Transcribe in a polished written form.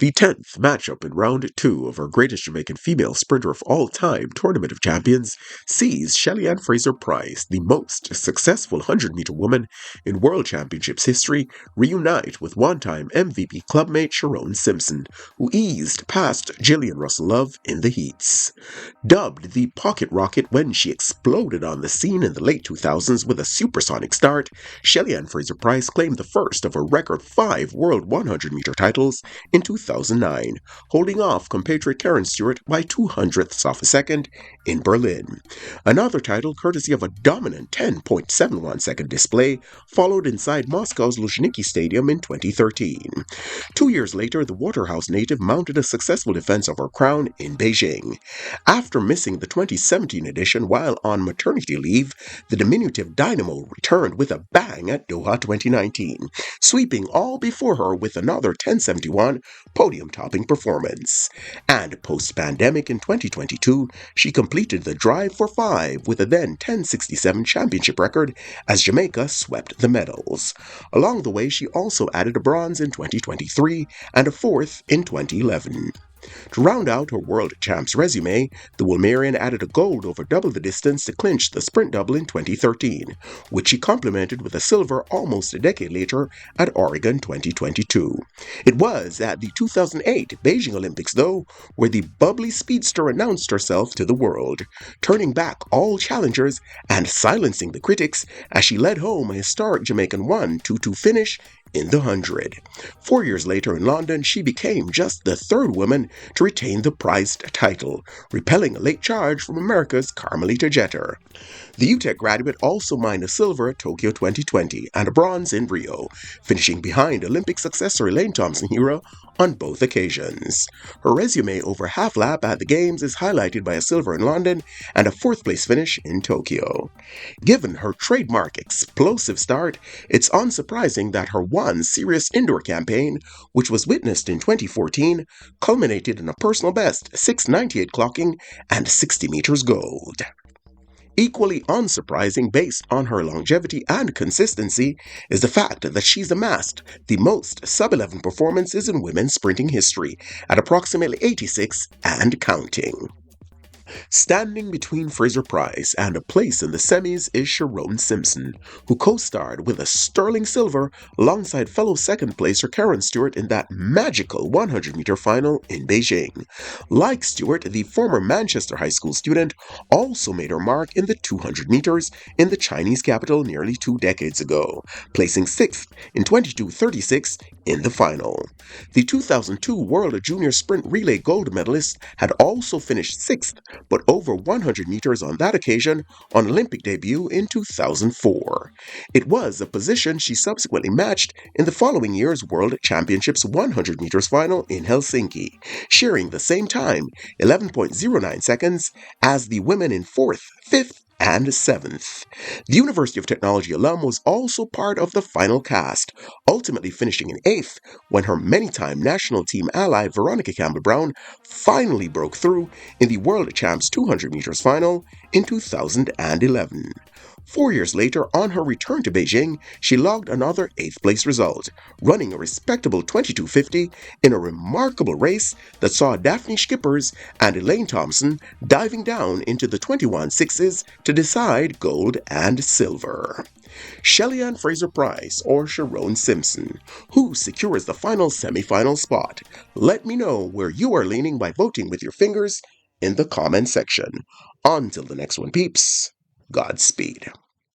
The 10th matchup in round 2 of our greatest Jamaican female sprinter of all time Tournament of Champions sees Shelly-Ann Fraser-Pryce, the most successful 100-meter woman in World Championships history, reunite with one-time MVP clubmate Sharon Simpson, who eased past Jillian Russell-Love in the heats. Dubbed the Pocket Rocket when she exploded on the scene in the late 2000s with a supersonic start, Shelly-Ann Fraser-Pryce claimed the first of a record 5 World 100-meter titles in 2009, holding off compatriot Karen Stewart by 200ths of a second in Berlin. Another title, courtesy of a dominant 10.71-second display, followed inside Moscow's Luzhniki Stadium in 2013. 2 years later, the Waterhouse native mounted a successful defense of her crown in Beijing. After missing the 2017 edition while on maternity leave, the diminutive dynamo returned with a bang at Doha 2019, sweeping all before her with another 1071 podium-topping performance. And post-pandemic in 2022, she completed the drive for 5 with a then 1067 championship record as Jamaica swept the medals. Along the way, she also added a bronze in 2023 and a 4th in 2011. To round out her world champs resume, the Wilmerian added a gold over double the distance to clinch the sprint double in 2013, which she complemented with a silver almost a decade later at Oregon 2022. It was at the 2008 Beijing Olympics, though, where the bubbly speedster announced herself to the world, turning back all challengers and silencing the critics as she led home a historic Jamaican 1:22 finish in the 100. 4 years later in London, she became just the 3rd woman to retain the prized title, repelling a late charge from America's Carmelita Jeter. The UTEC graduate also mined a silver at Tokyo 2020 and a bronze in Rio, finishing behind Olympic successor Elaine Thompson-Herah on both occasions. Her resume over half lap at the Games is highlighted by a silver in London and a 4th-place finish in Tokyo. Given her trademark explosive start, it's unsurprising that her one serious indoor campaign, which was witnessed in 2014, culminated in a personal best 6:98 clocking and 60 meters gold. Equally unsurprising based on her longevity and consistency is the fact that she's amassed the most sub-11 performances in women's sprinting history at approximately 86 and counting. Standing between Fraser-Pryce and a place in the semis is Sharon Simpson, who co-starred with a sterling silver alongside fellow second-placer Karen Stewart in that magical 100-meter final in Beijing. Like Stewart, the former Manchester High School student also made her mark in the 200 meters in the Chinese capital nearly 2 decades ago, placing 6th in 22:36 in the final. The 2002 World Junior Sprint Relay gold medalist had also finished 6th, but over 100 meters on that occasion on Olympic debut in 2004. It was a position she subsequently matched in the following year's World Championships 100 meters final in Helsinki, sharing the same time, 11.09 seconds, as the women in 4th, 5th, and 7th. The University of Technology alum was also part of the final cast, ultimately finishing in 8th when her many-time national team ally Veronica Campbell-Brown finally broke through in the World Champs 200 meters final in 2011. 4 years later, on her return to Beijing, she logged another 8th-place result, running a respectable 22:50 in a remarkable race that saw Daphne Schippers and Elaine Thompson diving down into the 21.6s to decide gold and silver. Shelly-Ann Fraser-Pryce or Sharon Simpson, who secures the final semifinal spot? Let me know where you are leaning by voting with your fingers in the comment section. Until the next one, peeps. Godspeed.